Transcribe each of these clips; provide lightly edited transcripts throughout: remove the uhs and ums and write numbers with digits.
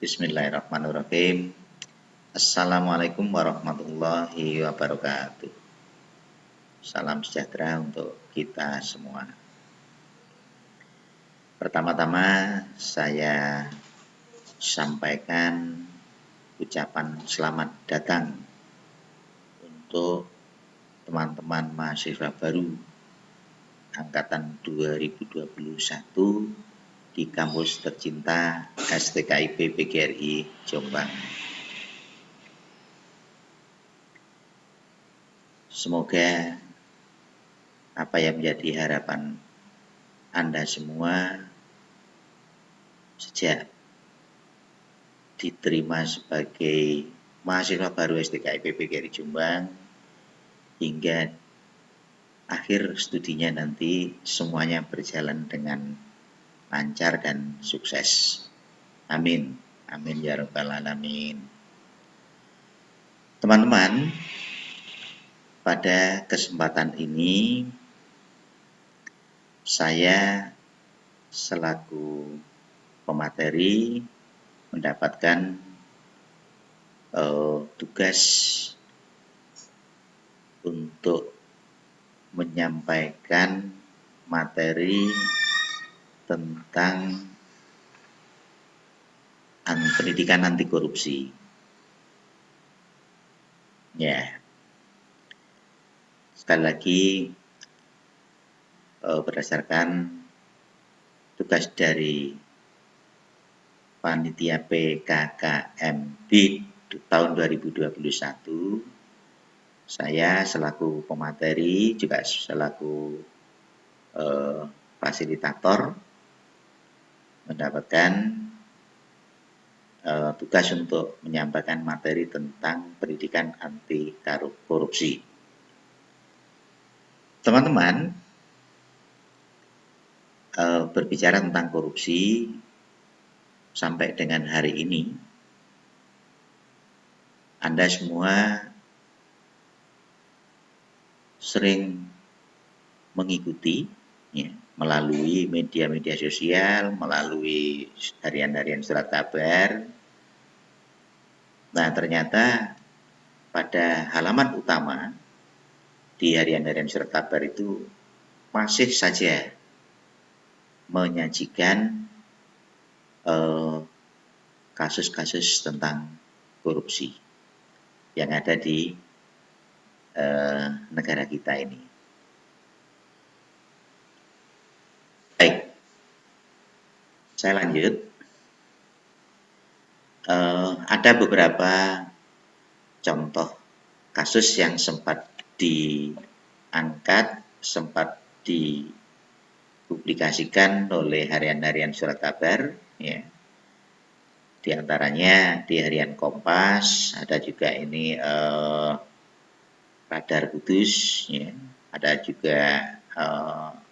Bismillahirrahmanirrahim. Assalamualaikum warahmatullahi wabarakatuh. Salam sejahtera untuk kita semua. Pertama-tama saya sampaikan ucapan selamat datang untuk teman-teman mahasiswa baru angkatan 2021 di kampus tercinta STKIP PGRI Jombang. Semoga apa yang menjadi harapan Anda semua sejak diterima sebagai mahasiswa baru STKIP PGRI Jombang hingga akhir studinya nanti semuanya berjalan dengan lancar dan sukses. Amin. Amin ya rabbal alamin. Teman-teman, pada kesempatan ini saya selaku pemateri mendapatkan tugas untuk menyampaikan materi tentang pendidikan anti korupsi. Ya, sekali lagi berdasarkan tugas dari Panitia PKKMB tahun 2021, saya selaku pemateri juga selaku fasilitator mendapatkan tugas untuk menyampaikan materi tentang pendidikan anti korupsi. Teman-teman, berbicara tentang korupsi sampai dengan hari ini, Anda semua sering mengikuti ya, melalui media-media sosial, melalui harian-harian surat kabar. Nah, ternyata pada halaman utama di harian-harian surat kabar itu masih saja menyajikan kasus-kasus tentang korupsi yang ada di negara kita ini. Baik, saya lanjut. Ada beberapa contoh kasus yang sempat diangkat, sempat dipublikasikan oleh harian-harian surat kabar, ya. Di antaranya di harian Kompas, ada juga ini Radar Kudus, ya. Ada juga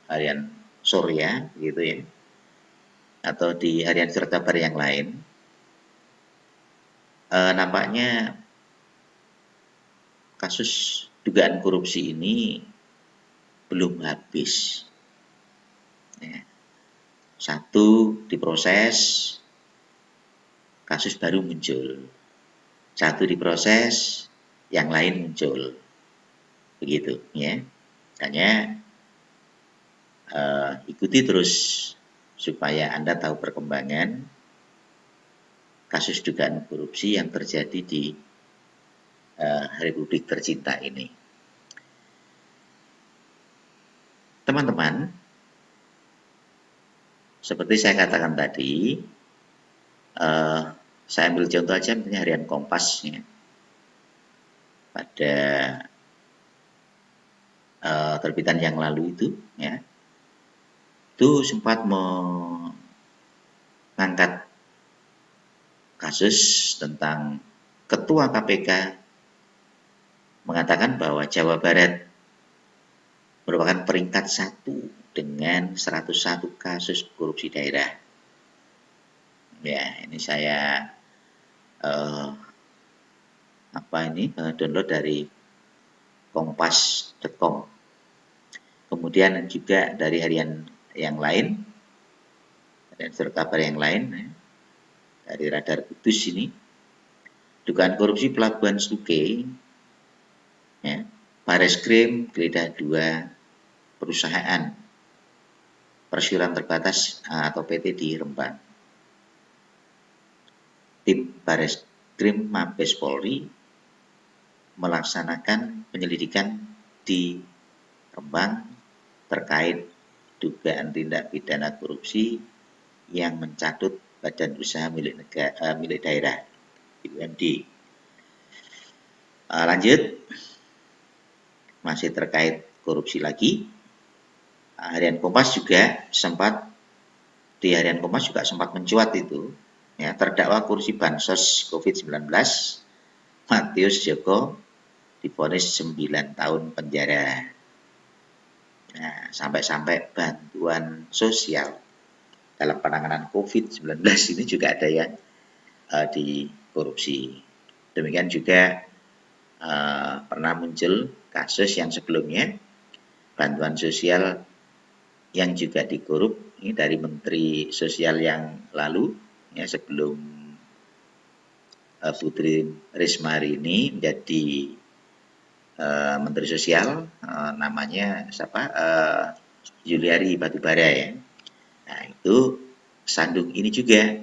harian Surya, gitu ya. Atau di harian surat kabar yang lain. Nampaknya kasus dugaan korupsi ini belum habis. Ya. Satu diproses, kasus baru muncul. Satu diproses, yang lain muncul. Begitu, ya. Makanya ikuti terus supaya Anda tahu perkembangan kasus dugaan korupsi yang terjadi di Republik tercinta ini. Teman-teman, seperti saya katakan tadi, saya ambil contoh aja misalnya harian Kompas, ya. Pada terbitan yang lalu itu, ya, itu sempat mengangkat kasus tentang Ketua KPK mengatakan bahwa Jawa Barat merupakan peringkat 1 dengan 101 kasus korupsi daerah. Ya, ini saya download dari kompas.com. Kemudian juga dari harian yang lain, dan surat kabar yang lain, dari Radar Kudus ini, dugaan korupsi Pelabuhan Sluke, ya, Bareskrim geledah 2 perusahaan persyuran terbatas atau PT di Rembang. Tim Bareskrim Mabes Polri melaksanakan penyelidikan di Rembang terkait dugaan tindak pidana korupsi yang mencatut badan usaha milik daerah BUMD. Lanjut, masih terkait korupsi lagi, Harian Kompas juga sempat mencuat itu, ya, terdakwa korupsi bansos COVID-19 Matius Joko divonis 9 tahun penjara. Nah, sampai-sampai bantuan sosial dalam penanganan COVID-19 ini juga ada yang dikorupsi. Demikian juga pernah muncul kasus yang sebelumnya, bantuan sosial yang juga dikorup, ini dari Menteri Sosial yang lalu, ya, sebelum Putri Risma ini menjadi Menteri Sosial, namanya siapa? Juliari Batubara, ya. Nah, itu Sandung ini juga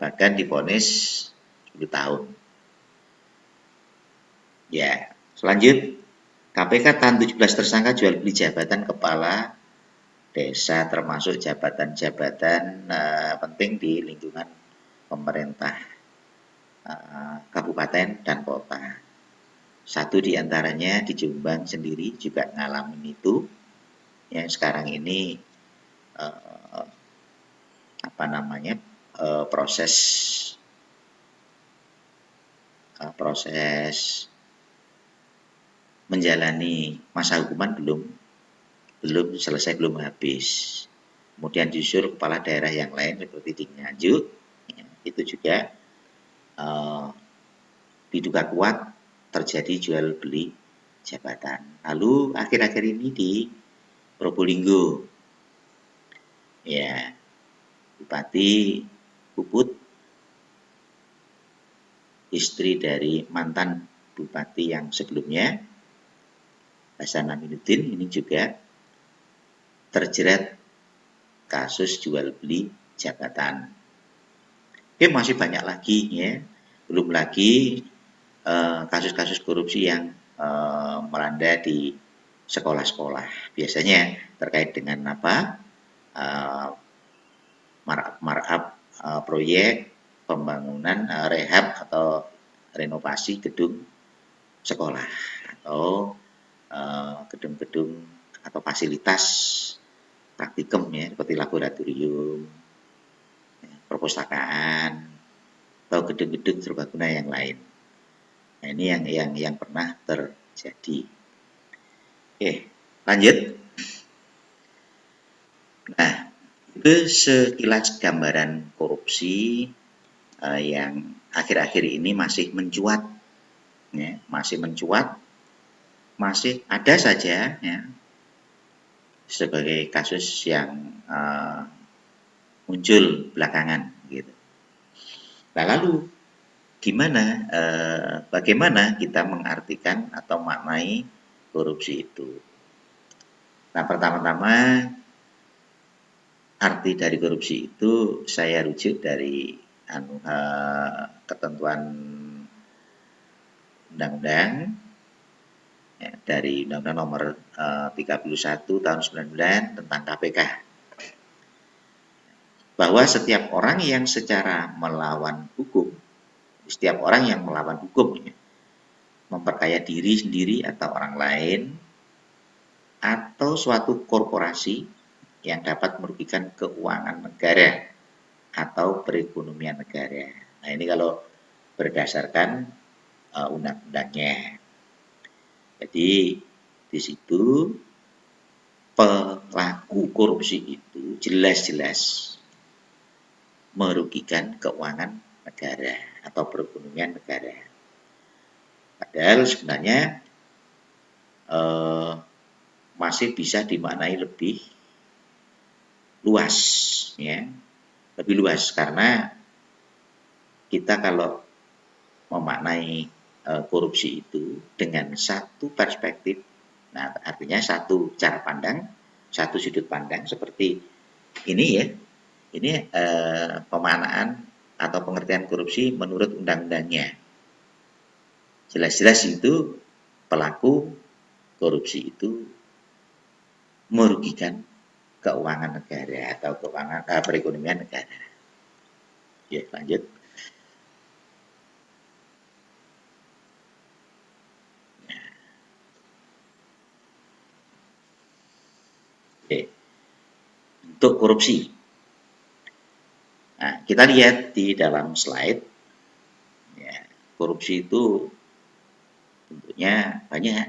bahkan divonis 10 tahun. Ya, selanjut KPK tahan 17 tersangka jual beli jabatan kepala desa termasuk jabatan-jabatan penting di lingkungan pemerintah kabupaten dan kota. Satu diantaranya di Jombang sendiri juga ngalamin itu, yang sekarang ini proses menjalani masa hukuman belum selesai, belum habis. Kemudian disusul kepala daerah yang lain seperti di Nganjuk, ya, itu juga diduga kuat terjadi jual beli jabatan. Lalu akhir-akhir ini di Probolinggo, ya, Bupati Puput, istri dari mantan bupati yang sebelumnya, Hasan Aminuddin, ini juga terjerat kasus jual beli jabatan. Oke, masih banyak lagi, ya. Belum lagi kasus-kasus korupsi yang melanda di sekolah-sekolah. Biasanya terkait dengan markup proyek pembangunan rehab atau renovasi gedung sekolah atau gedung-gedung atau fasilitas praktikum, ya, seperti laboratorium, perpustakaan, atau gedung-gedung serbaguna yang lain. Nah, ini yang pernah terjadi. Oke, lanjut. Nah, itu sekilas gambaran korupsi yang akhir-akhir ini masih mencuat, ya, masih ada saja, ya, sebagai kasus yang muncul belakangan, gitu. Nah, lalu bagaimana kita mengartikan atau maknai korupsi itu? Nah, pertama-tama arti dari korupsi itu saya rujuk dari ketentuan undang-undang, ya, dari Undang-Undang Nomor 31 Tahun 99 tentang KPK, bahwa setiap orang yang melawan hukum, ya, memperkaya diri sendiri atau orang lain, atau suatu korporasi yang dapat merugikan keuangan negara atau perekonomian negara. Nah, ini kalau berdasarkan undang-undangnya. Jadi di situ pelaku korupsi itu jelas-jelas merugikan keuangan negara atau perekonomian negara. Padahal sebenarnya masih bisa dimaknai lebih luas, ya, lebih luas, karena kita kalau memaknai korupsi itu dengan satu perspektif, nah artinya satu cara pandang, satu sudut pandang seperti ini ya, ini pemaknaan atau pengertian korupsi menurut undang-undangnya. Jelas-jelas itu pelaku korupsi itu merugikan keuangan negara atau keuangan perekonomian negara. Ya, lanjut. Oke. Untuk korupsi. Nah, kita lihat di dalam slide, ya, korupsi itu bentuknya banyak,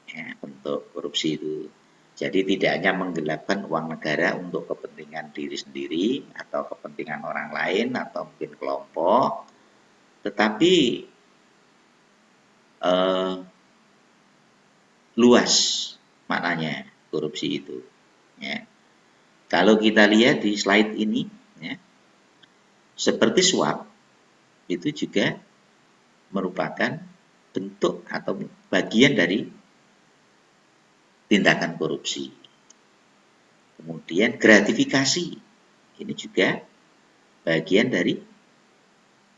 ya, bentuk korupsi itu. Jadi tidak hanya menggelapkan uang negara untuk kepentingan diri sendiri atau kepentingan orang lain atau mungkin kelompok, tetapi luas maknanya korupsi itu. Ya. Kalau kita lihat di slide ini, ya, seperti suap itu juga merupakan bentuk atau bagian dari tindakan korupsi. Kemudian gratifikasi ini juga bagian dari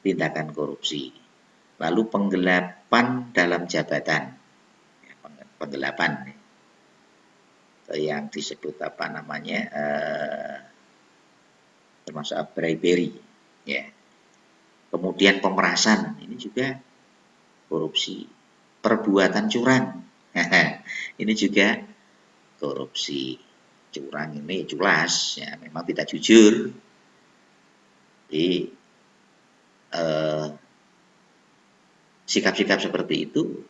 tindakan korupsi. Lalu penggelapan dalam jabatan, ya, penggelapan yang disebut apa namanya, termasuk bribery, ya. Kemudian pemerasan ini juga korupsi. Perbuatan curang, ini juga korupsi. Curang ini jelas, ya, memang tidak jujur. Jadi sikap-sikap seperti itu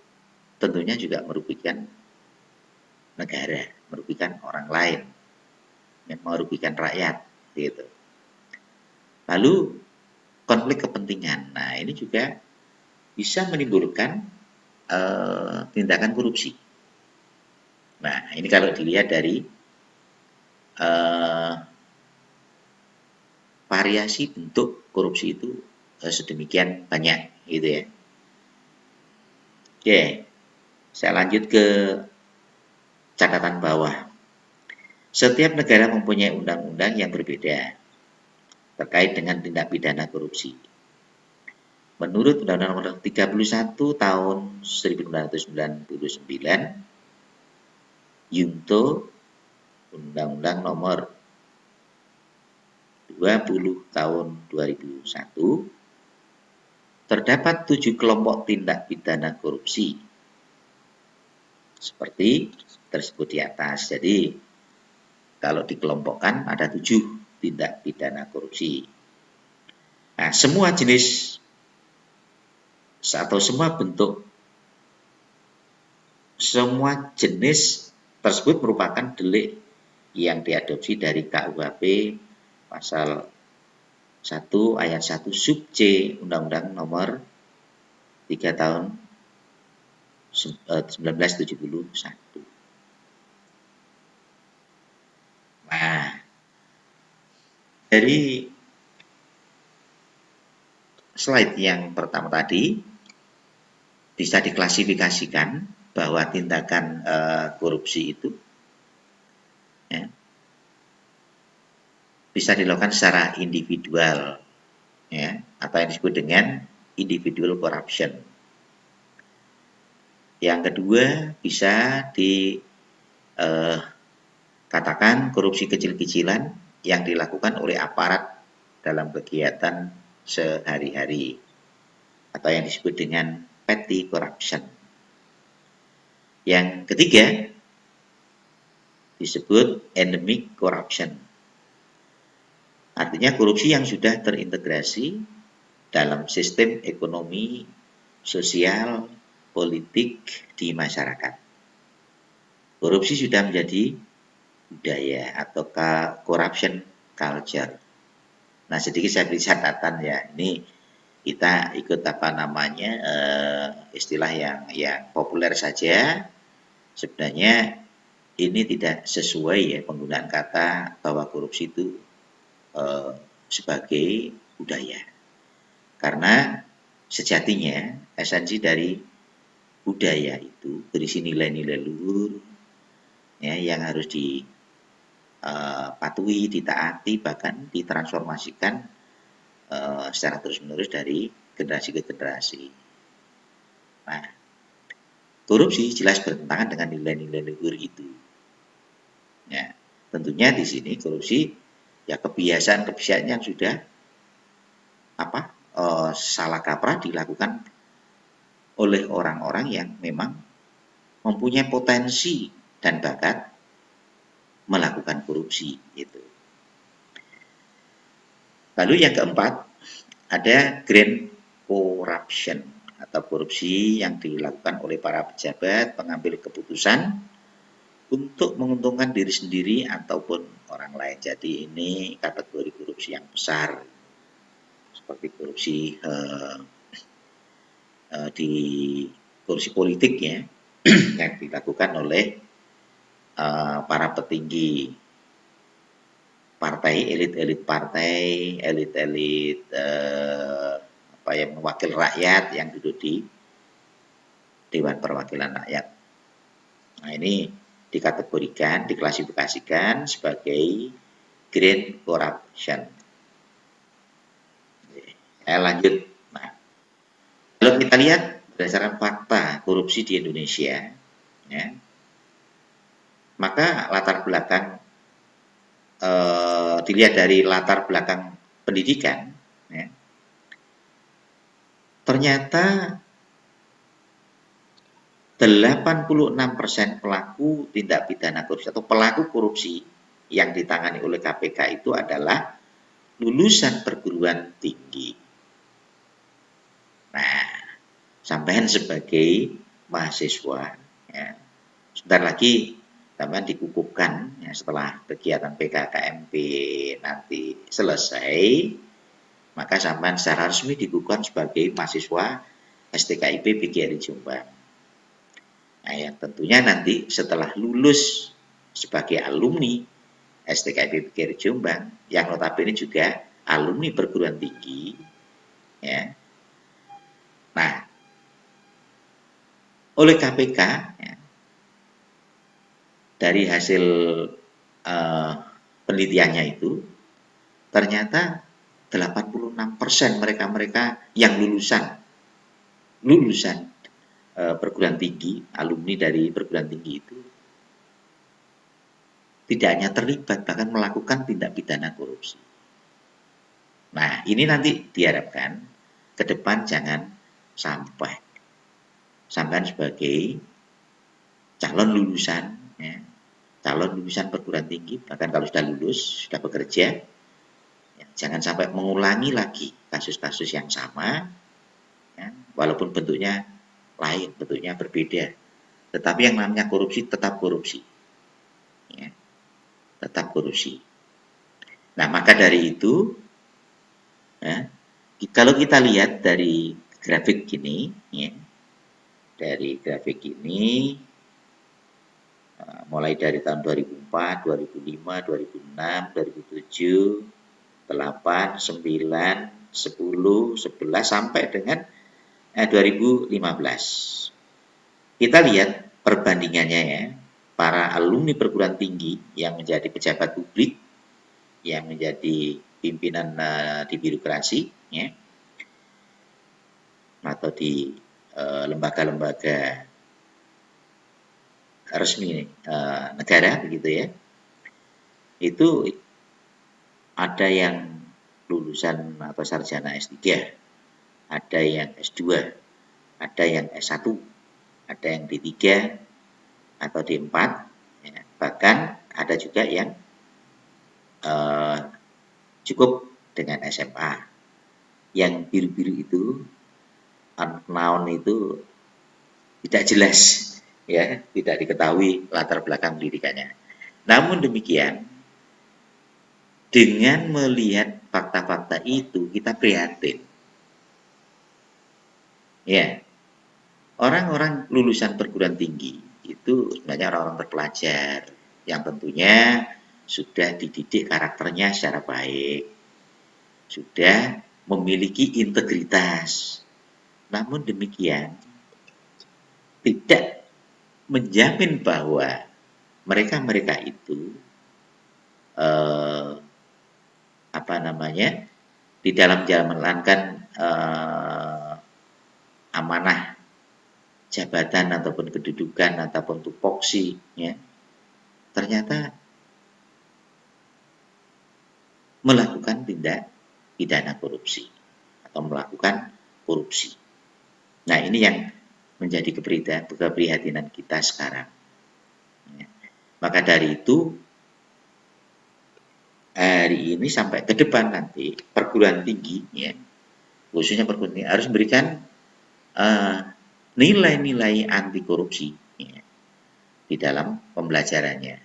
tentunya juga merugikan negara, merugikan orang lain, merugikan rakyat, gitu. Lalu konflik kepentingan, nah ini juga bisa menimbulkan tindakan korupsi. Nah ini kalau dilihat dari variasi bentuk korupsi itu sedemikian banyak, gitu ya. Oke, saya lanjut ke catatan bawah. Setiap negara mempunyai undang-undang yang berbeda terkait dengan tindak pidana korupsi. Menurut Undang-Undang Nomor 31 Tahun 1999, Junto Undang-Undang Nomor 20 Tahun 2001, terdapat 7 kelompok tindak pidana korupsi seperti tersebut di atas. Jadi kalau dikelompokkan ada 7 tindak pidana korupsi. Nah, semua jenis atau semua bentuk, semua jenis tersebut merupakan delik yang diadopsi dari KUHP pasal 1 ayat 1 sub C Undang-Undang Nomor 3 Tahun 1971. Nah, dari slide yang pertama tadi bisa diklasifikasikan bahwa tindakan korupsi itu, ya, bisa dilakukan secara individual, ya, atau yang disebut dengan individual corruption. Yang kedua bisa dikatakan korupsi kecil-kecilan yang dilakukan oleh aparat dalam kegiatan sehari-hari atau yang disebut dengan petty corruption. Yang ketiga disebut endemic corruption. Artinya korupsi yang sudah terintegrasi dalam sistem ekonomi, sosial, politik di masyarakat. Korupsi sudah menjadi budaya atau corruption culture. Nah, sedikit saya beri catatan ya. Ini kita ikut apa namanya istilah yang populer saja. Sebenarnya ini tidak sesuai ya penggunaan kata bahwa korupsi itu sebagai budaya. Karena sejatinya esensi dari budaya itu berisi nilai-nilai luhur ya, yang harus dipatuhi, ditaati, bahkan ditransformasikan secara terus-menerus dari generasi ke generasi. Nah, korupsi jelas bertentangan dengan nilai-nilai luhur itu. Ya, tentunya di sini korupsi ya kebiasaan-kebiasaan yang sudah salah kaprah dilakukan oleh orang-orang yang memang mempunyai potensi dan bakat melakukan korupsi gitu. Lalu yang keempat, ada grand corruption atau korupsi yang dilakukan oleh para pejabat pengambil keputusan untuk menguntungkan diri sendiri ataupun orang lain. Jadi ini kategori korupsi yang besar, seperti korupsi di korupsi politik ya, yang dilakukan oleh para petinggi partai, elit-elit partai, elit-elit yang mewakil rakyat yang duduk di Dewan Perwakilan Rakyat. Nah ini dikategorikan, diklasifikasikan sebagai grand corruption. Lanjut. Nah, kalau kita lihat berdasarkan fakta korupsi di Indonesia, ya, maka latar belakang dilihat dari latar belakang pendidikan, ya, ternyata 86% pelaku tindak pidana korupsi atau pelaku korupsi yang ditangani oleh KPK itu adalah lulusan perguruan tinggi. Nah, sampean sebagai mahasiswa, ya, sebentar lagi sampean dikukuhkan ya, setelah kegiatan PKKMP nanti selesai, maka sampean secara resmi dikukuhkan sebagai mahasiswa STKIP PGRI Jombang. Nah, yang tentunya nanti setelah lulus sebagai alumni STKIP PGRI Jombang, yang notabene juga alumni perguruan tinggi, ya. Nah, oleh KPK, ya, dari hasil penelitiannya itu, ternyata 86% mereka-mereka yang lulusan perguruan tinggi, alumni dari perguruan tinggi itu tidak hanya terlibat, bahkan melakukan tindak pidana korupsi. Nah, ini nanti diharapkan ke depan jangan sampai sebagai calon lulusan, ya, calon lulusan perguruan tinggi, bahkan kalau sudah lulus, sudah bekerja, ya, jangan sampai mengulangi lagi kasus-kasus yang sama, ya, walaupun bentuknya lain, bentuknya berbeda. Tetapi yang namanya korupsi tetap korupsi. Ya, tetap korupsi. Nah, maka dari itu, ya, kalau kita lihat dari grafik ini, ya, dari grafik ini, mulai dari tahun 2004, 2005, 2006, 2007, 8, 9, 10, 11, sampai dengan 2015. Kita lihat perbandingannya ya, para alumni perguruan tinggi yang menjadi pejabat publik, yang menjadi pimpinan di birokrasi, ya, atau di lembaga-lembaga resmi negara begitu ya, itu ada yang lulusan atau sarjana S3, ada yang S2, ada yang S1, ada yang D3 atau D4, ya, bahkan ada juga yang cukup dengan SMA. Yang biru-biru itu, unknown itu tidak jelas, ya, tidak diketahui latar belakang pendidikannya. Namun demikian, dengan melihat fakta-fakta itu, kita prihatin. Ya, orang-orang lulusan perguruan tinggi itu sebenarnya orang-orang terpelajar yang tentunya sudah dididik karakternya secara baik, sudah memiliki integritas. Namun demikian, tidak menjamin bahwa mereka-mereka itu apa namanya, di dalam menjalankan amanah jabatan ataupun kedudukan ataupun tupoksi, ya, ternyata melakukan tindak pidana korupsi atau melakukan korupsi. Nah, ini yang menjadi keprihatinan kita sekarang. Ya. Maka dari itu, hari ini sampai ke depan nanti perguruan tinggi, ya, khususnya perguruan tinggi harus memberikan nilai-nilai anti korupsi, ya, di dalam pembelajarannya.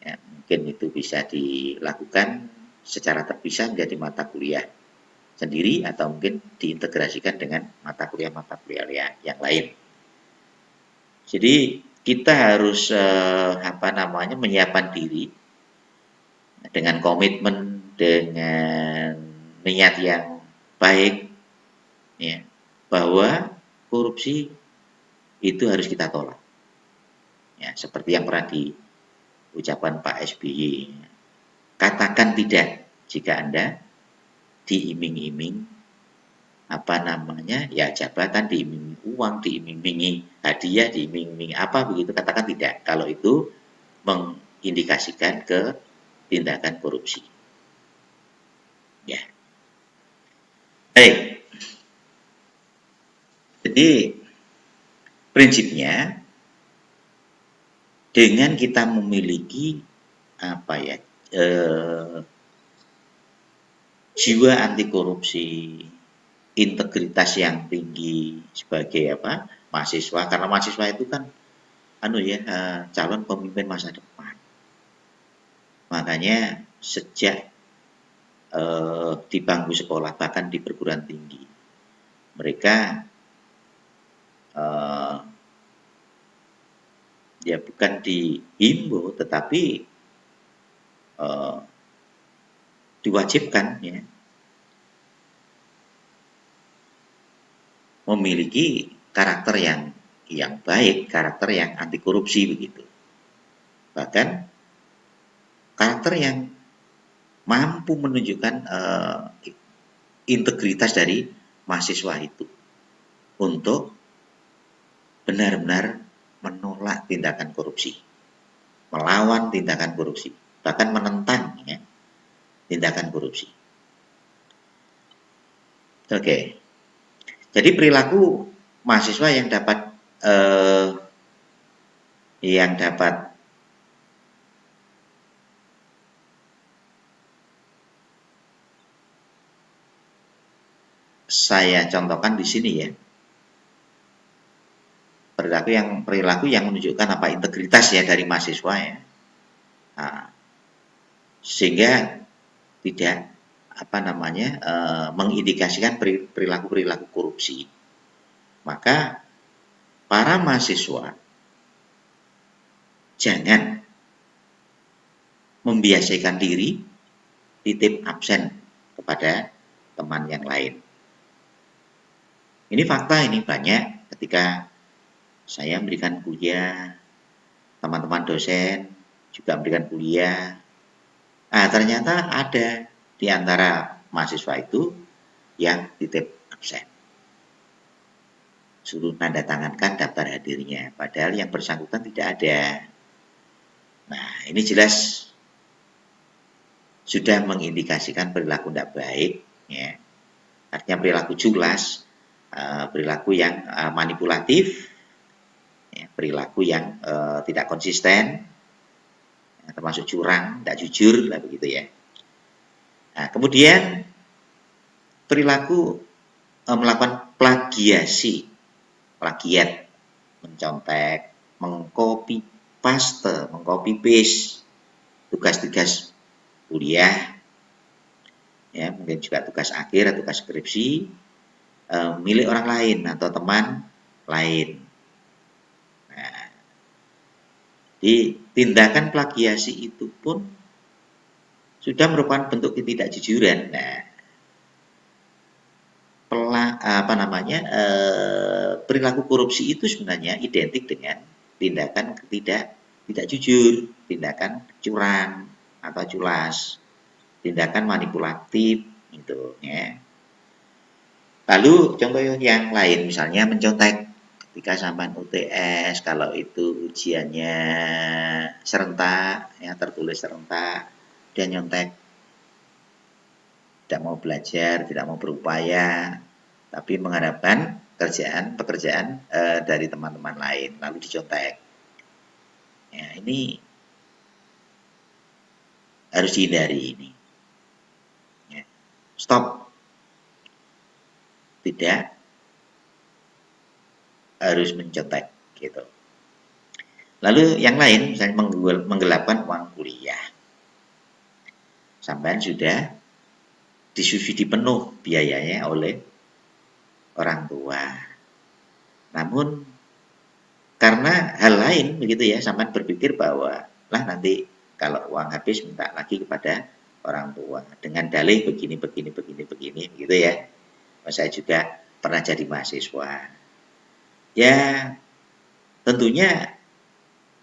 Ya, mungkin itu bisa dilakukan secara terpisah menjadi mata kuliah sendiri atau mungkin diintegrasikan dengan mata kuliah yang lain. Jadi kita harus menyiapkan diri dengan komitmen, dengan niat yang baik, ya, bahwa korupsi itu harus kita tolak. Ya, seperti yang pernah diucapkan Pak SBY. Katakan tidak jika Anda diiming-iming ya jabatan, diiming uang, diiming-imingi hadiah, diiming-imingi apa begitu, katakan tidak kalau itu mengindikasikan ke tindakan korupsi. Ya. Baik. Jadi prinsipnya dengan kita memiliki jiwa anti korupsi, integritas yang tinggi sebagai mahasiswa, karena mahasiswa itu kan calon pemimpin masa depan. Makanya sejak di bangku sekolah, bahkan di perguruan tinggi, mereka ya bukan dihimbau tetapi diwajibkan, ya, memiliki karakter yang baik, karakter yang anti korupsi begitu. Bahkan karakter yang mampu menunjukkan integritas dari mahasiswa itu untuk benar-benar menolak tindakan korupsi, melawan tindakan korupsi, bahkan menentang, ya, tindakan korupsi. Oke. Jadi perilaku mahasiswa yang dapat saya contohkan di sini, ya, perilaku yang menunjukkan integritas, ya, dari mahasiswa, ya, sehingga tidak mengindikasikan perilaku korupsi. Maka para mahasiswa jangan membiasakan diri titip absen kepada teman yang lain. Ini fakta, ini banyak ketika saya memberikan kuliah, teman-teman dosen juga memberikan kuliah. Ternyata ada di antara mahasiswa itu yang titip absen, suruh tanda tangankan daftar hadirnya, padahal yang bersangkutan tidak ada. Nah, ini jelas sudah mengindikasikan perilaku tidak baik, ya. Artinya perilaku culas, perilaku yang manipulatif, ya, perilaku yang tidak konsisten, ya, termasuk curang, tidak jujur, lah begitu, ya. Nah, kemudian perilaku melakukan plagiat, mencontek, mengcopy paste tugas-tugas kuliah, ya, mungkin juga tugas akhir atau tugas skripsi milik orang lain atau teman lain. Nah, di tindakan plagiasi itu pun sudah merupakan bentuk ketidakjujuran. Nah, perilaku korupsi itu sebenarnya identik dengan tindakan tidak jujur, tindakan curang atau culas, tindakan manipulatif gitu ya. Lalu contoh yang lain misalnya mencontek ketika sampai UTS, kalau itu ujiannya serentak ya, tertulis serentak, dia nyontek, tidak mau belajar, tidak mau berupaya, tapi mengharapkan pekerjaan dari teman-teman lain, lalu dicontek. Ya, ini harus dihindari ini. Ya. Stop. Tidak harus mencontek gitu. Lalu yang lain misalnya menggelapkan uang kuliah. Sampai sudah disubsidi penuh biayanya oleh orang tua. Namun karena hal lain begitu ya, sampai berpikir bahwa lah nanti kalau uang habis minta lagi kepada orang tua dengan dalih begini gitu ya. Saya juga pernah jadi mahasiswa. Ya tentunya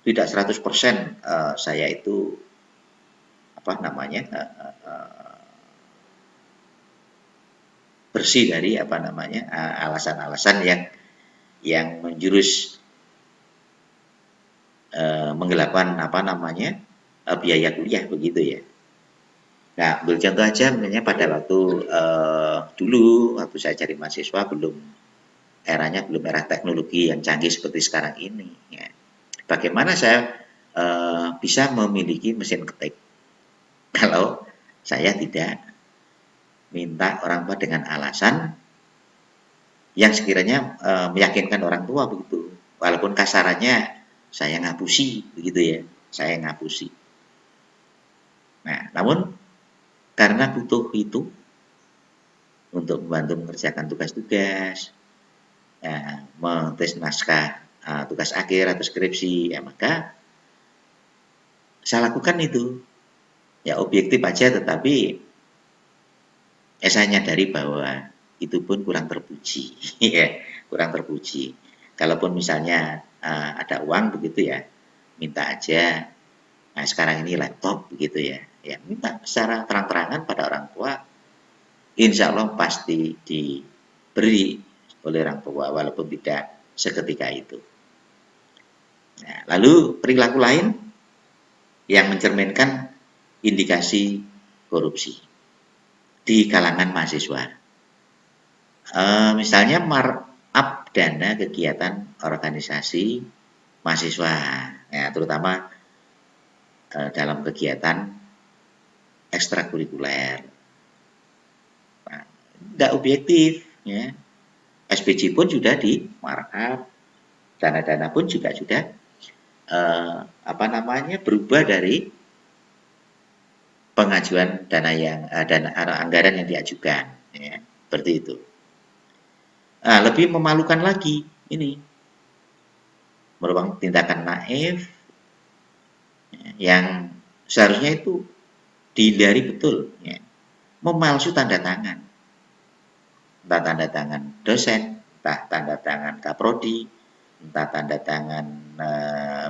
tidak 100% saya itu bersih dari alasan-alasan yang menjurus menggelapkan biaya kuliah begitu ya. Nah, ambil contoh aja misalnya pada waktu dulu waktu saya cari mahasiswa belum era teknologi yang canggih seperti sekarang ini ya. Bagaimana saya bisa memiliki mesin ketik kalau saya tidak minta orang tua dengan alasan yang sekiranya meyakinkan orang tua begitu. Walaupun kasarannya saya ngapusi begitu ya, saya ngapusi. Nah, namun karena butuh itu untuk membantu mengerjakan tugas-tugas, menulis naskah tugas akhir atau skripsi, ya maka saya lakukan itu. Ya objektif aja, tetapi saya nyadari bahwa itu pun kurang terpuji, ya, kurang terpuji. Kalaupun misalnya ada uang begitu ya, minta aja. Nah sekarang ini laptop begitu ya, ya minta secara terang-terangan pada orang tua, insya Allah pasti diberi oleh orang tua walaupun tidak seketika itu. Nah, lalu perilaku lain yang mencerminkan indikasi korupsi di kalangan mahasiswa. Misalnya markup dana kegiatan organisasi mahasiswa, ya, terutama dalam kegiatan ekstrakurikuler. Nah, tidak objektif, ya. SPJ pun sudah di markup, dana-dana pun juga sudah berubah dari pengajuan dana anggaran yang diajukan, ya, seperti itu. Nah, lebih memalukan lagi ini merupakan tindakan naif yang seharusnya itu dihindari betul, ya. Memalsu tanda tangan, entah tanda tangan dosen, entah tanda tangan kaprodi, entah tanda tangan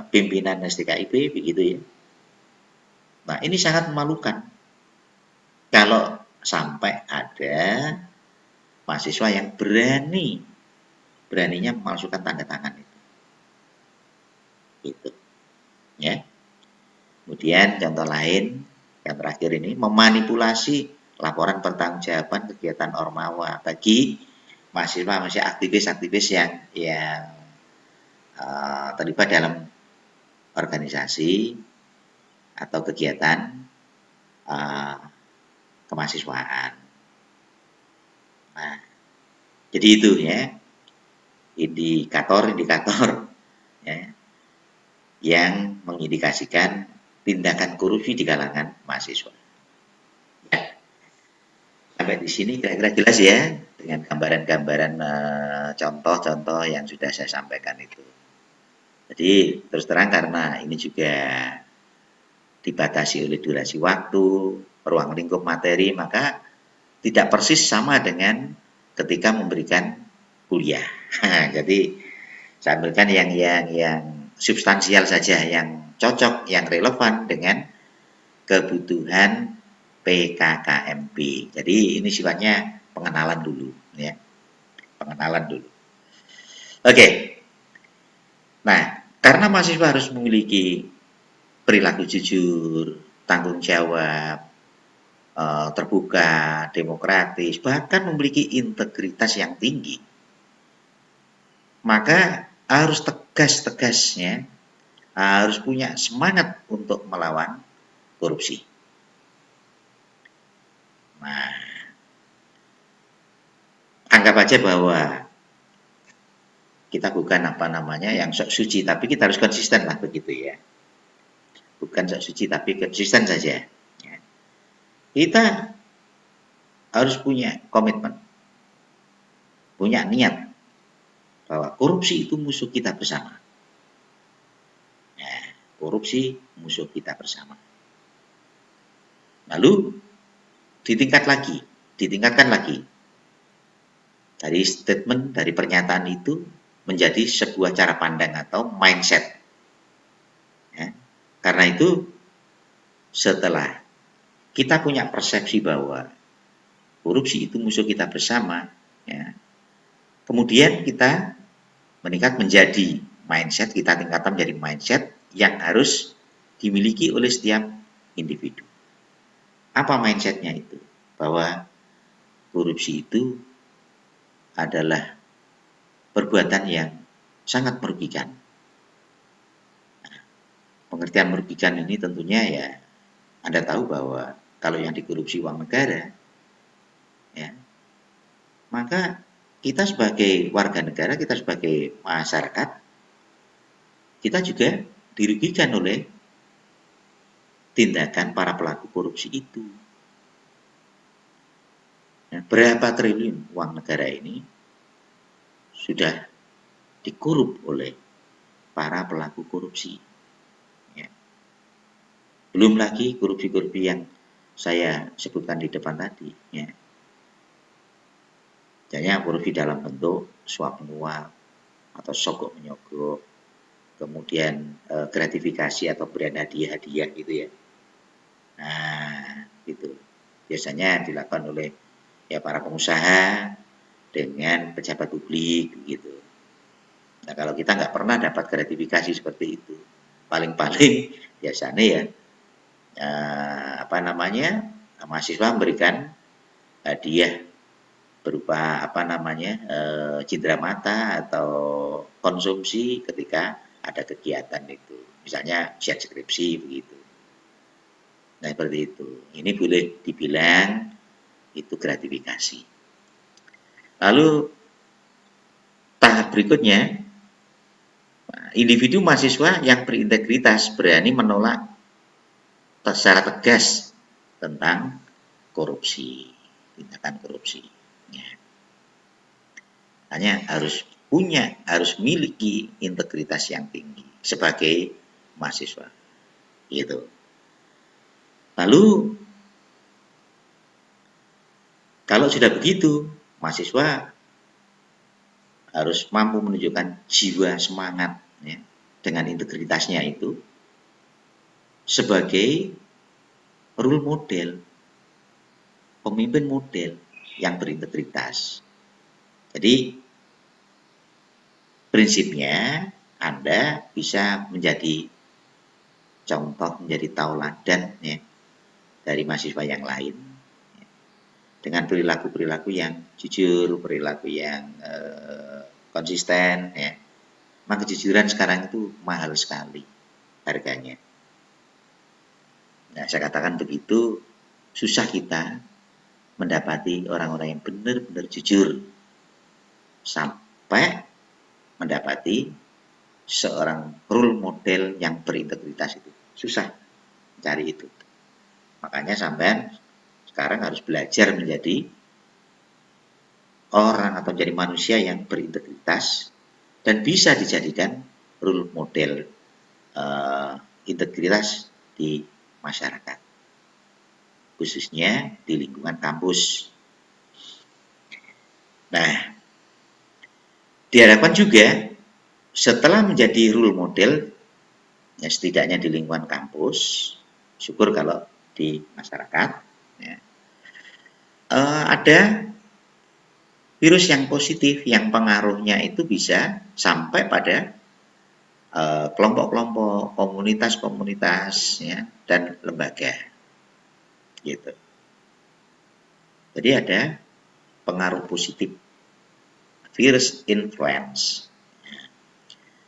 pimpinan STKIP begitu ya. Nah ini sangat memalukan kalau sampai ada mahasiswa yang beraninya memalsukan tanda tangan itu. Gitu. Ya. Kemudian contoh lain yang terakhir ini memanipulasi laporan pertanggungjawaban kegiatan Ormawa bagi mahasiswa aktivis-aktivis yang terlibat dalam organisasi atau kegiatan kemahasiswaan. Nah, jadi itu ya indikator ya, yang mengindikasikan tindakan korupsi di kalangan mahasiswa. Ya. Sampai di sini kira-kira jelas ya dengan gambaran-gambaran contoh-contoh yang sudah saya sampaikan itu. Jadi terus terang karena ini juga dibatasi oleh durasi waktu, ruang lingkup materi, maka tidak persis sama dengan ketika memberikan kuliah. Jadi saya ambilkan yang substansial saja, yang cocok, yang relevan dengan kebutuhan PKKMB. Jadi ini sifatnya pengenalan dulu, ya, pengenalan dulu. Oke, nah karena mahasiswa harus memiliki perilaku jujur, tanggung jawab, terbuka, demokratis, bahkan memiliki integritas yang tinggi, maka harus tegas-tegasnya, harus punya semangat untuk melawan korupsi. Nah, anggap aja bahwa kita bukan yang sok suci, tapi kita harus konsisten lah begitu ya. Bukan sok suci, tapi konsisten saja. Ya. Kita harus punya komitmen, punya niat bahwa korupsi itu musuh kita bersama. Nah, korupsi musuh kita bersama. Lalu ditingkatkan lagi. Dari statement, dari pernyataan itu menjadi sebuah cara pandang atau mindset. Ya. Karena itu, setelah kita punya persepsi bahwa korupsi itu musuh kita bersama, ya, kemudian kita meningkat menjadi mindset, kita tingkatkan menjadi mindset yang harus dimiliki oleh setiap individu. Apa mindsetnya itu? Bahwa korupsi itu adalah perbuatan yang sangat merugikan. Pengertian merugikan ini tentunya ya, Anda tahu bahwa kalau yang dikorupsi uang negara, ya, maka kita sebagai warga negara, kita sebagai masyarakat, kita juga dirugikan oleh tindakan para pelaku korupsi itu. Nah, berapa triliun uang negara ini sudah dikorup oleh para pelaku korupsi. Ya. Belum lagi korupsi-korupsi yang saya sebutkan di depan tadi. Ya. Misalnya korupsi dalam bentuk suap menyuap atau sogok menyogok, kemudian gratifikasi atau pemberian hadiah-hadiah gitu ya. Nah, itu biasanya dilakukan oleh ya para pengusaha dengan pejabat publik gitu. Nah, kalau kita nggak pernah dapat gratifikasi seperti itu, paling-paling biasanya ya mahasiswa memberikan hadiah berupa cindera mata atau konsumsi ketika ada kegiatan itu, misalnya chat skripsi begitu. Nah, seperti itu. Ini boleh dibilang itu gratifikasi. Lalu tahap berikutnya, individu mahasiswa yang berintegritas berani menolak secara tegas tentang korupsi, tindakan korupsi. Ya. Hanya harus miliki integritas yang tinggi sebagai mahasiswa. Gitu. Lalu kalau sudah begitu, mahasiswa harus mampu menunjukkan jiwa semangat ya, dengan integritasnya itu sebagai role model, pemimpin model yang berintegritas. Jadi prinsipnya Anda bisa menjadi contoh, menjadi tauladan ya, dari mahasiswa yang lain ya, dengan perilaku-perilaku yang jujur, perilaku yang konsisten ya. Maka kejujuran sekarang itu mahal sekali harganya. Nah, saya katakan begitu, susah kita mendapati orang-orang yang benar-benar jujur sampai mendapati seorang role model yang berintegritas itu. Susah cari itu. Makanya sampean sekarang harus belajar menjadi orang atau menjadi manusia yang berintegritas dan bisa dijadikan role model integritas di masyarakat, khususnya di lingkungan kampus. Nah, diharapkan juga setelah menjadi role model, ya setidaknya di lingkungan kampus, syukur kalau di masyarakat, ya, ada virus yang positif yang pengaruhnya itu bisa sampai pada kelompok-kelompok, komunitas-komunitas, ya, dan lembaga, gitu. Jadi ada pengaruh positif, virus influence.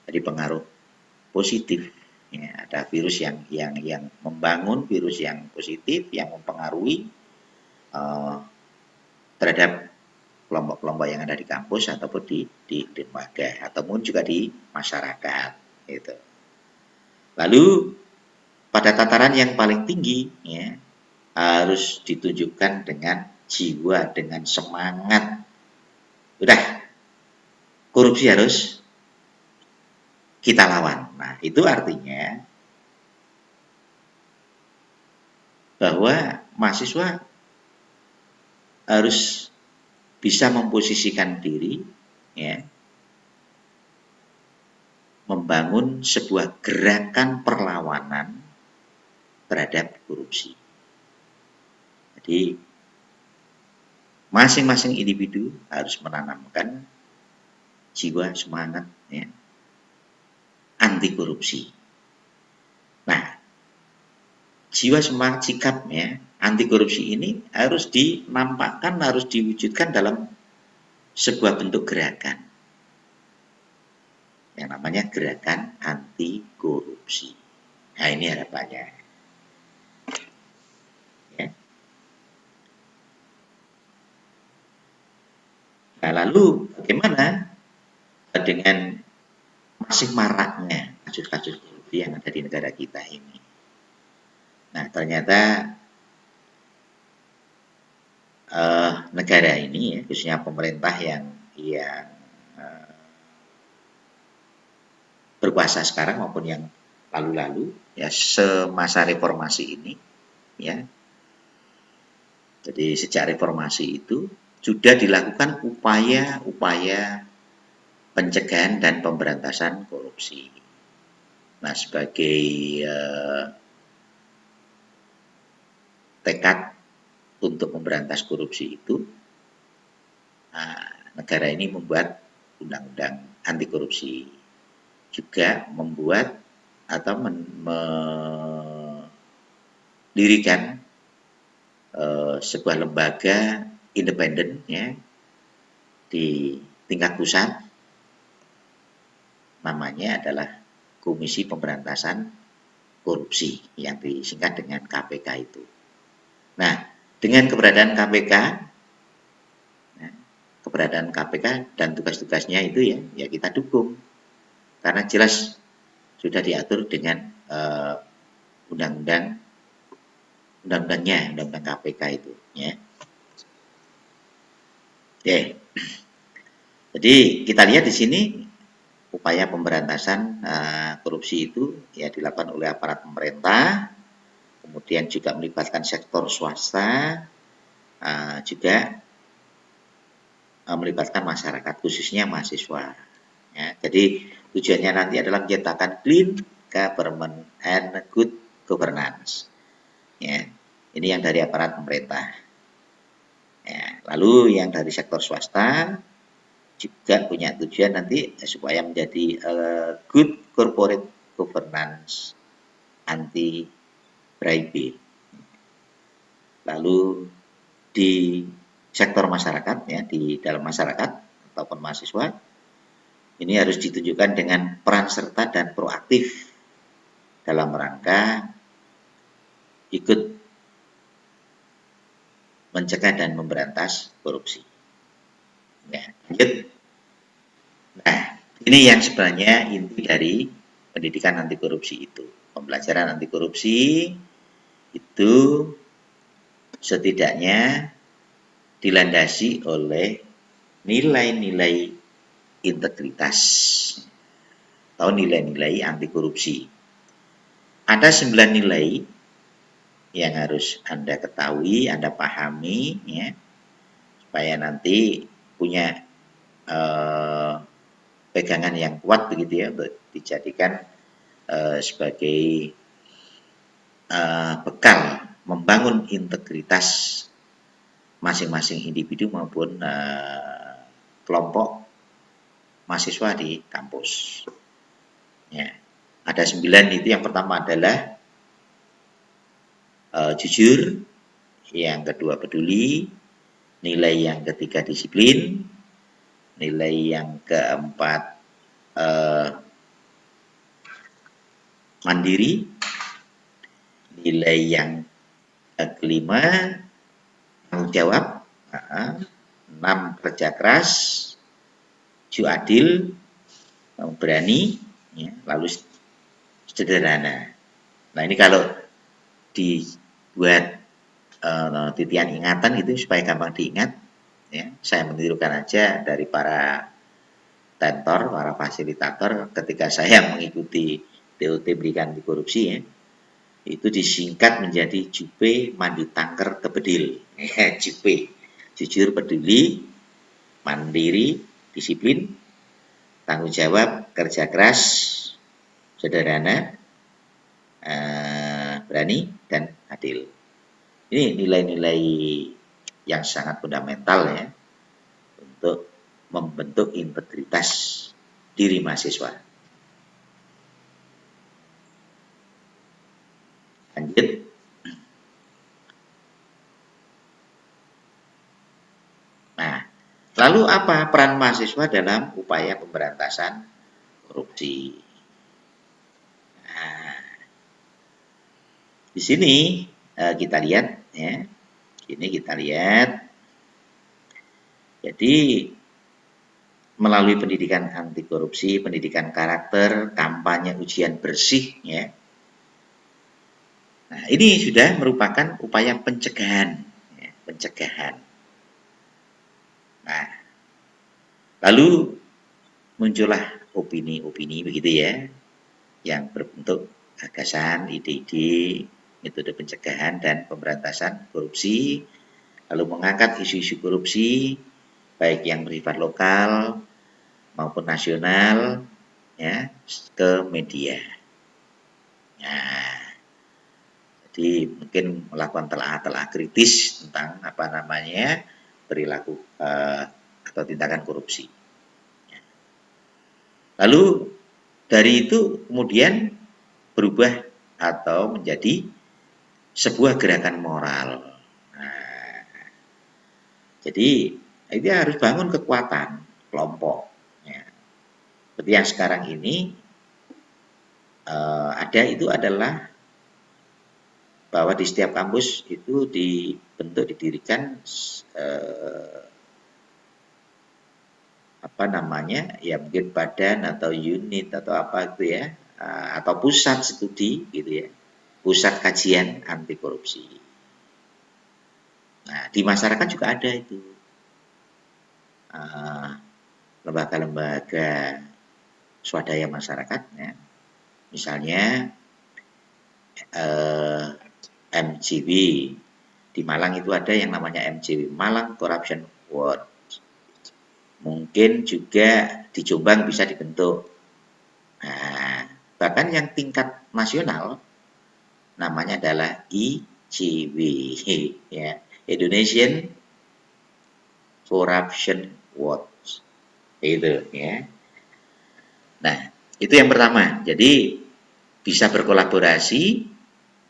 Jadi pengaruh positif. Ya, ada virus yang membangun, virus yang positif, yang mempengaruhi terhadap kelompok-kelompok yang ada di kampus ataupun di lembaga ataupun juga di masyarakat. Gitu. Lalu pada tataran yang paling tinggi, ya, harus ditunjukkan dengan jiwa, dengan semangat. Udah, korupsi harus kita lawan. Nah, itu artinya bahwa mahasiswa harus bisa memposisikan diri, ya, membangun sebuah gerakan perlawanan terhadap korupsi. Jadi masing-masing individu harus menanamkan jiwa semangat, ya, anti korupsi. Nah, jiwa semangat sikapnya anti korupsi ini harus dinampakkan, harus diwujudkan dalam sebuah bentuk gerakan yang namanya gerakan anti korupsi. Nah, ini harapannya. Ya. Nah, lalu bagaimana dengan masih maraknya kasus-kasus korupsi yang ada di negara kita ini? Nah, ternyata negara ini, ya, khususnya pemerintah yang berkuasa sekarang maupun yang lalu-lalu, ya, semasa reformasi ini, ya. Jadi sejak reformasi itu sudah dilakukan upaya-upaya pencegahan dan pemberantasan korupsi. Nah, sebagai tekad untuk memberantas korupsi itu, negara ini membuat undang-undang anti korupsi, juga membuat atau mendirikan sebuah lembaga independen, ya, di tingkat pusat, namanya adalah Komisi Pemberantasan Korupsi yang disingkat dengan KPK itu. Nah, dengan keberadaan KPK dan tugas-tugasnya itu, ya kita dukung, karena jelas sudah diatur dengan undang-undang KPK itu, ya. Oke. Jadi kita lihat di sini upaya pemberantasan korupsi itu, ya, dilakukan oleh aparat pemerintah, kemudian juga melibatkan sektor swasta, juga melibatkan masyarakat, khususnya mahasiswa. Ya, jadi tujuannya nanti adalah menciptakan clean government and good governance. Ya, ini yang dari aparat pemerintah. Ya, lalu yang dari sektor swasta juga punya tujuan nanti supaya menjadi good corporate governance, anti bribery. Lalu di sektor masyarakat, ya, di dalam masyarakat ataupun mahasiswa, ini harus ditunjukkan dengan peran serta dan proaktif dalam rangka ikut mencegah dan memberantas korupsi. Ya, lanjut. Nah, ini yang sebenarnya inti dari pendidikan anti korupsi itu. Pembelajaran anti korupsi itu setidaknya dilandasi oleh nilai-nilai integritas atau nilai-nilai anti korupsi. Ada 9 nilai yang harus Anda ketahui, Anda pahami, ya, supaya nanti punya pegangan yang kuat begitu ya, untuk dijadikan sebagai bekal membangun integritas masing-masing individu maupun kelompok mahasiswa di kampus. Ya, ada 9 itu. Yang pertama adalah jujur, yang kedua peduli, nilai yang ketiga disiplin, nilai yang keempat mandiri, nilai yang kelima tanggung jawab, 6 kerja keras, 7 adil, berani, ya, lalu sederhana. Nah, ini kalau dibuat titian ingatan gitu supaya gampang diingat, ya, saya menirukan aja dari para tentor, para fasilitator ketika saya mengikuti TOT pendidikan anti korupsi, ya, itu disingkat menjadi JUPE Mandi Tangker Tebedil. JUPE, jujur, peduli, mandiri, disiplin, tanggung jawab, kerja keras, sederhana, berani, dan adil. Ini nilai-nilai yang sangat fundamental ya untuk membentuk integritas diri mahasiswa. Lanjut. Nah, lalu apa peran mahasiswa dalam upaya pemberantasan korupsi? Nah, di sini kita lihat ya. Ini kita lihat. Jadi melalui pendidikan anti korupsi, pendidikan karakter, kampanye ujian bersih ya. Nah, ini sudah merupakan upaya pencegahan ya, pencegahan. Nah, lalu muncullah opini-opini begitu ya, yang berbentuk gagasan, ide-ide, metode pencegahan dan pemberantasan korupsi, lalu mengangkat isu-isu korupsi baik yang bersifat lokal maupun nasional ya ke media. Nah, jadi mungkin melakukan telah kritis tentang perilaku atau tindakan korupsi. Lalu dari itu kemudian berubah atau menjadi sebuah gerakan moral. Nah, jadi itu harus bangun kekuatan kelompok. Ya. Seperti yang sekarang ini ada itu adalah bahwa di setiap kampus itu didirikan ya mungkin badan atau unit atau apa gitu ya, atau pusat studi gitu ya, pusat kajian anti korupsi. Nah, di masyarakat juga ada itu lembaga-lembaga swadaya masyarakat ya. Misalnya MCW di Malang itu ada yang namanya MCW, Malang Corruption Watch. Mungkin juga di Jombang bisa dibentuk. Nah, bahkan yang tingkat nasional namanya adalah ICW ya, Indonesian Corruption Watch. Itu ya. Nah, itu yang pertama. Jadi bisa berkolaborasi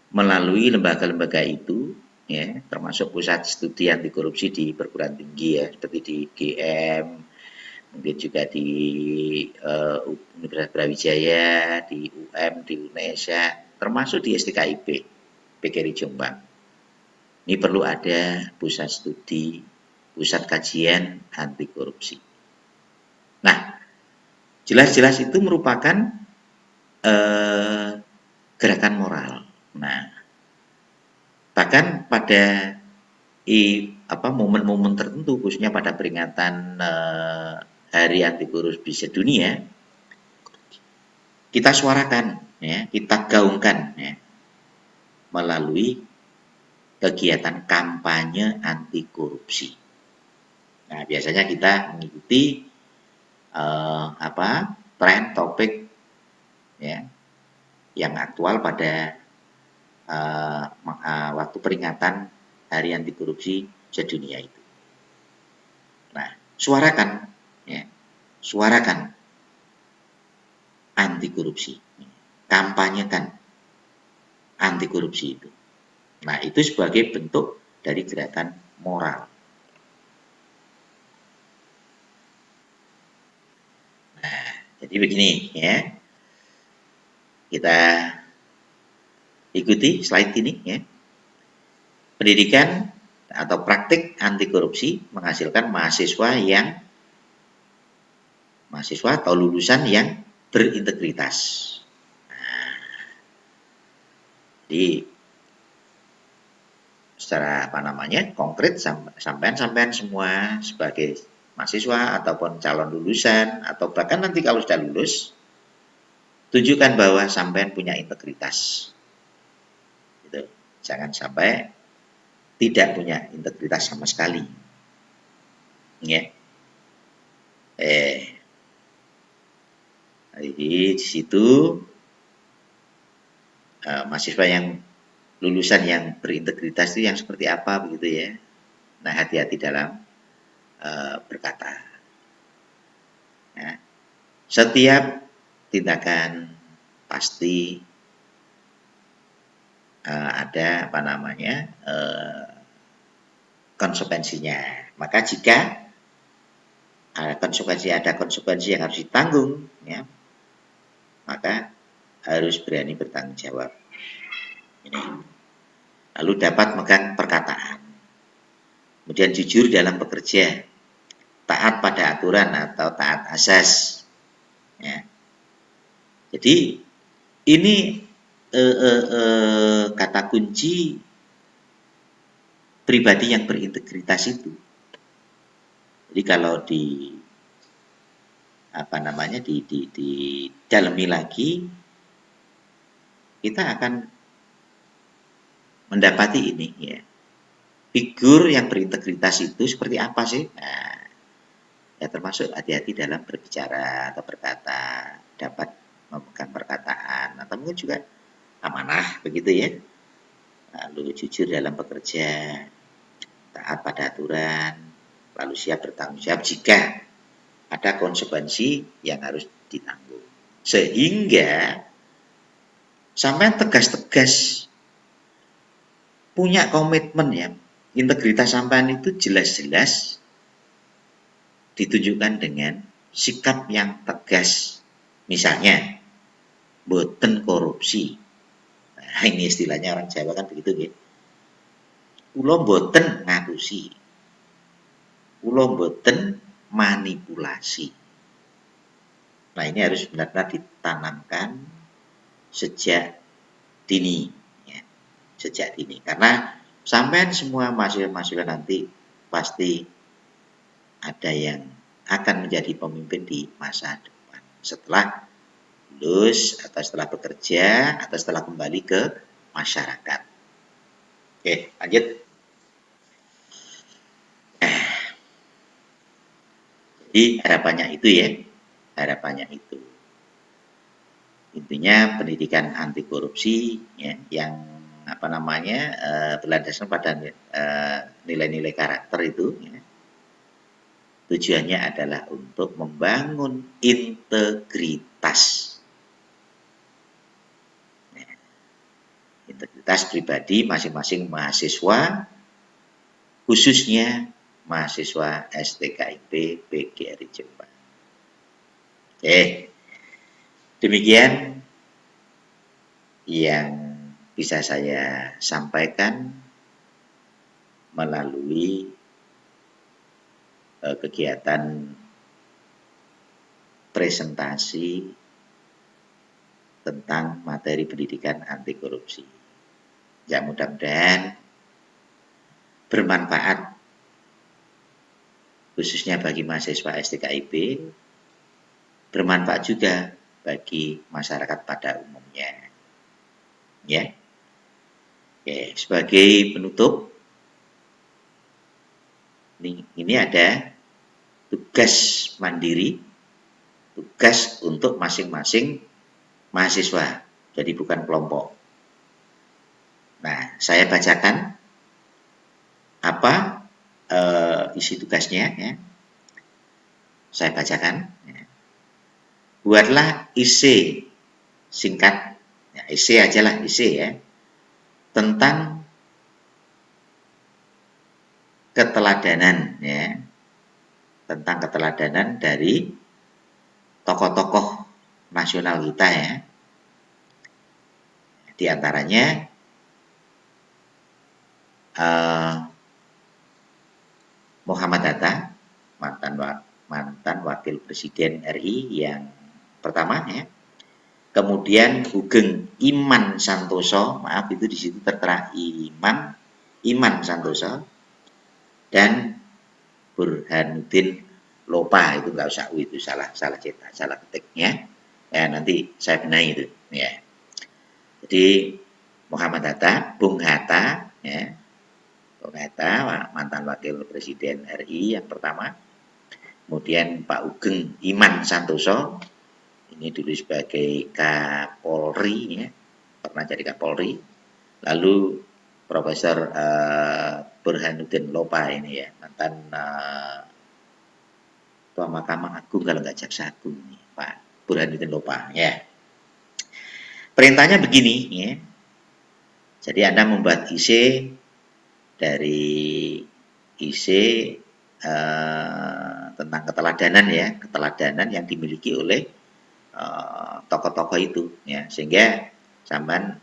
melalui lembaga-lembaga itu ya, termasuk pusat studi anti korupsi di perguruan tinggi ya, seperti di GM, mungkin juga di Universitas Brawijaya, di UM, di Unesha, termasuk di STKIP, PGRI Jombang. Ini perlu ada pusat studi, pusat kajian anti korupsi. Nah, jelas-jelas itu merupakan gerakan moral. Nah, bahkan pada momen-momen tertentu, khususnya pada peringatan Hari Anti Korupsi Sedunia, kita suarakan, ya, kita gaungkan, ya, melalui kegiatan kampanye anti korupsi. Nah, biasanya kita mengikuti tren topik ya yang aktual pada waktu peringatan Hari Anti Korupsi sedunia itu. Nah, suarakan ya, suarakan anti korupsi, kampanyekan anti korupsi itu. Nah, itu sebagai bentuk dari gerakan moral. Nah, jadi begini ya. Kita ikuti slide ini ya. Pendidikan atau praktik anti korupsi menghasilkan mahasiswa atau lulusan yang berintegritas. Nah, jadi secara konkret sampean semua sebagai mahasiswa ataupun calon lulusan atau bahkan nanti kalau sudah lulus, tunjukkan bahwa sampean punya integritas. Gitu. Jangan sampai tidak punya integritas sama sekali. Ya. Jadi di situ mahasiswa yang lulusan yang berintegritas itu yang seperti apa begitu ya. Nah, hati-hati dalam berkata. Nah, setiap tindakan pasti ada konsekuensinya. Maka jika ada konsekuensi yang harus ditanggung, ya, maka harus berani bertanggung jawab. Ini. Lalu dapat megang perkataan. Kemudian jujur dalam bekerja, taat pada aturan atau taat asas. Ya. Jadi ini kata kunci pribadi yang berintegritas itu. Jadi kalau di dalami lagi, kita akan mendapati ini ya. Figur yang berintegritas itu seperti apa sih? Nah, ya termasuk hati-hati dalam berbicara atau berkata, dapat memegang perkataan atau mungkin juga amanah begitu ya. Lalu jujur dalam bekerja, taat pada aturan, lalu siap bertanggung jawab jika ada konsekuensi yang harus ditanggung. Sehingga sampai tegas-tegas punya komitmen ya. Integritas sampean itu jelas-jelas ditunjukkan dengan sikap yang tegas. Misalnya, boten korupsi. Nah, ini istilahnya orang Jawa kan begitu ya. Kula boten ngapusi. Kula boten manipulasi. Nah, ini harus benar-benar ditanamkan sejak dini. Ya. Sejak dini. Karena sampean semua mahasiswa nanti pasti ada yang akan menjadi pemimpin di masa depan. Setelah lulus, atau setelah bekerja, atau setelah kembali ke masyarakat. Oke, lanjut. Jadi harapannya itu ya. Harapannya itu. Intinya pendidikan anti korupsi ya, yang berlandaskan pada nilai-nilai karakter itu ya. Tujuannya adalah untuk membangun integritas. Integritas pribadi masing-masing mahasiswa, khususnya mahasiswa STKIP PGRI Jombang. Oke, demikian yang bisa saya sampaikan melalui kegiatan presentasi tentang materi pendidikan anti korupsi. Ya, mudah-mudahan bermanfaat khususnya bagi mahasiswa STKIP, bermanfaat juga bagi masyarakat pada umumnya. Ya. Oke, sebagai penutup ini ada tugas mandiri, tugas untuk masing-masing mahasiswa, jadi bukan kelompok. Nah, saya bacakan apa isi tugasnya ya. Saya bacakan. Ya. Buatlah IC singkat, ya, IC aja lah, IC ya, tentang keteladanan ya, tentang keteladanan dari tokoh-tokoh nasional kita ya. Di antaranya Muhammad Hatta, mantan wakil presiden RI yang pertama ya. Kemudian Sugeng Iman Santoso, maaf itu di situ tertera Iman Santoso, dan Burhanuddin Lopa, itu nggak usah itu salah cetak, salah ketiknya. Ya nanti saya benahi itu ya. Jadi Muhammad Hatta, Bung Hatta ya. Bung Hatta mantan wakil presiden RI yang pertama. Kemudian Pak Sugeng Iman Santoso, ini dulu sebagai Kapolri ya, pernah jadi Kapolri. Lalu Profesor Burhanuddin Lopa ini ya, mantan Ketua Mahkamah Agung kalau nggak Jaksa Agung nih, Pak Burhanuddin Lopa ya. Perintahnya begini ya. Jadi Anda membuat IC dari IC tentang keteladanan ya, keteladanan yang dimiliki oleh tokoh-tokoh itu ya, sehingga sampean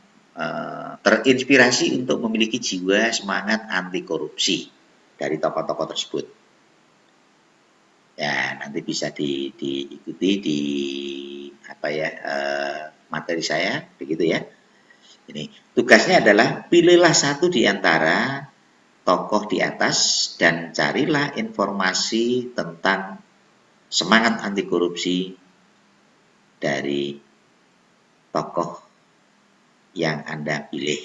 terinspirasi untuk memiliki jiwa semangat anti korupsi dari tokoh-tokoh tersebut. Ya, nanti bisa diikuti di apa ya materi saya begitu ya. Ini tugasnya adalah pilihlah satu di antara tokoh di atas dan carilah informasi tentang semangat anti korupsi dari tokoh yang Anda pilih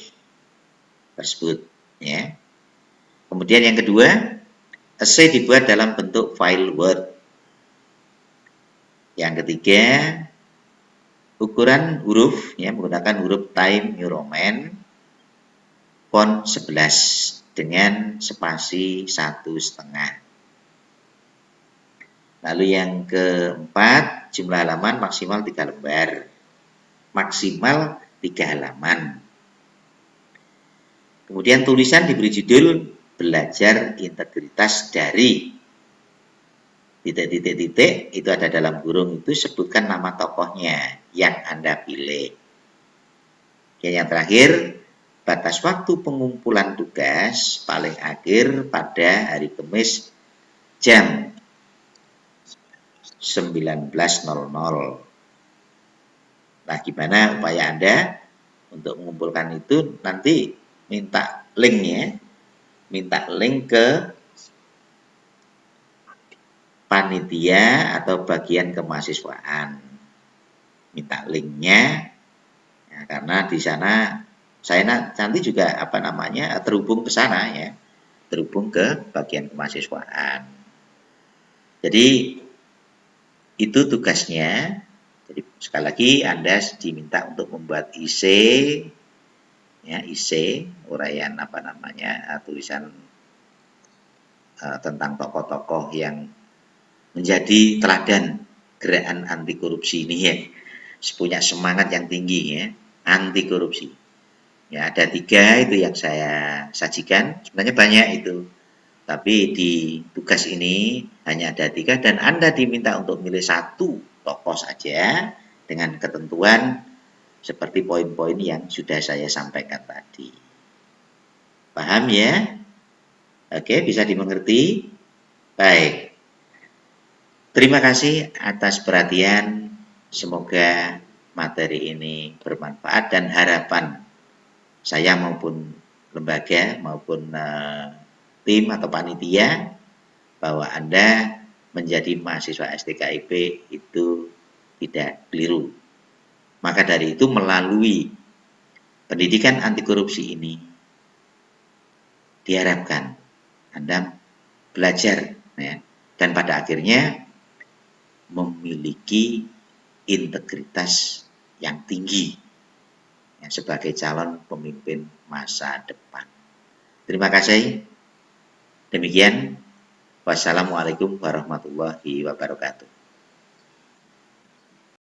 tersebut ya. Kemudian yang kedua, essay dibuat dalam bentuk file Word. Yang ketiga, ukuran huruf ya, menggunakan huruf Times New Roman font 11 dengan spasi 1,5. Lalu yang keempat, jumlah halaman maksimal 3 lembar. Maksimal 3 halaman. Kemudian tulisan diberi judul belajar integritas dari titik-titik-titik, itu ada dalam kurung itu, sebutkan nama tokohnya yang Anda pilih. Yang terakhir, batas waktu pengumpulan tugas paling akhir pada hari Kamis jam 19.00. Nah, gimana upaya Anda untuk mengumpulkan itu? Nanti minta linknya, minta link ke panitia atau bagian kemahasiswaan. Minta linknya, ya, karena di sana saya nanti juga terhubung ke sana ya, terhubung ke bagian kemahasiswaan. Jadi itu tugasnya. Jadi sekali lagi Anda diminta untuk membuat IC ya, IC uraian tulisan tentang tokoh-tokoh yang menjadi teladan gerakan anti korupsi ini ya, punya semangat yang tinggi ya, anti korupsi. Ya, ada 3 itu yang saya sajikan, sebenarnya banyak itu, tapi di tugas ini hanya ada 3 dan Anda diminta untuk milih 1 tokoh saja dengan ketentuan seperti poin-poin yang sudah saya sampaikan tadi. Paham ya? Oke, bisa dimengerti? Baik. Terima kasih atas perhatian. Semoga materi ini bermanfaat dan harapan saya maupun lembaga maupun tim atau panitia bahwa Anda menjadi mahasiswa STKIP itu tidak keliru. Maka dari itu melalui pendidikan anti korupsi ini diharapkan Anda belajar ya, dan pada akhirnya memiliki integritas yang tinggi ya, sebagai calon pemimpin masa depan. Terima kasih. Demikian. Wassalamualaikum warahmatullahi wabarakatuh.